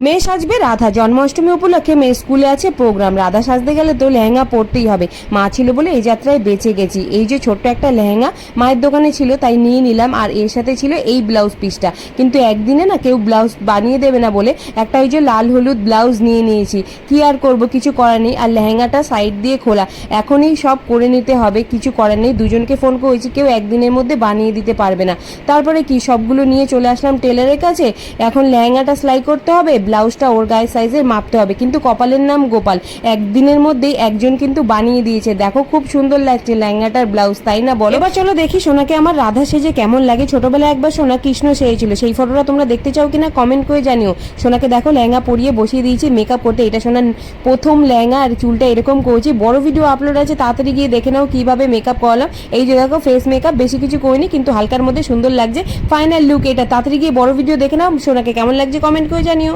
মেয়ে সাজবে রাধা। জন্মাষ্টমী উপলক্ষে মেয়ে স্কুলে আছে প্রোগ্রাম। রাধা সাজতে গেলে তো লেহেঙ্গা পরতেই হবে। মা ছিল বলে এই যাত্রায় বেঁচে গেছি। এই যে ছোট্ট একটা লেহেঙ্গা মায়ের দোকানে ছিল, তাই নিয়ে নিলাম। আর এর সাথে ছিল এই ব্লাউজ পিসটা। কিন্তু একদিনে না কেউ ব্লাউজ বানিয়ে দেবে না বলে একটা ওই যে লাল হলুদ ব্লাউজ নিয়ে নিয়েছি। কি আর করব, কিছু করার নেই। আর লেহেঙ্গাটা সাইড দিয়ে খোলা, এখনই সব করে নিতে হবে, কিছু করার নেই। দুজনকে ফোন করেছি, কেউ একদিনের মধ্যে বানিয়ে দিতে পারবে না। তারপরে কি সবগুলো নিয়ে চলে আসলাম টেলারের কাছে। এখন লেহেঙ্গাটা সেলাই করতে হবে, ব্লাউজটা ওর গায়ে সাইজের মাপতে হবে। কিন্তু কপালের নাম গোপাল, একদিনের মধ্যেই একজন কিন্তু বানিয়ে দিয়েছে। দেখো খুব সুন্দর লাগছে লেহেঙ্গাটার ব্লাউজ, তাই না বলো? এবার চলো দেখি সোনাকে আমার রাধা সেজে কেমন লাগে। ছোটবেলায় একবার সোনা কৃষ্ণ সেজেছিল, সেই ফটোটা তোমরা দেখতে চাও কিনা কমেন্ট করে জানিও। সোনাকে দেখো লেহেঙ্গা পরিয়ে বসিয়ে দিয়েছি মেকআপ করতে। এটা সোনার প্রথম লেহেঙ্গা, আর চুলটা এরকম করেছি। বড় ভিডিও আপলোড আছে, তাড়াতাড়ি গিয়ে দেখে নাও কিভাবে মেকআপ করালাম। এই যে দেখো ফেস মেকআপ, বেশি কিছু করিনি কিন্তু হালকার মধ্যে সুন্দর লাগছে। ফাইনাল লুক এটা, তাড়াতাড়ি গিয়ে বড় ভিডিও দেখে নাও। সোনাকে কেমন লাগছে কমেন্ট করে জানিও।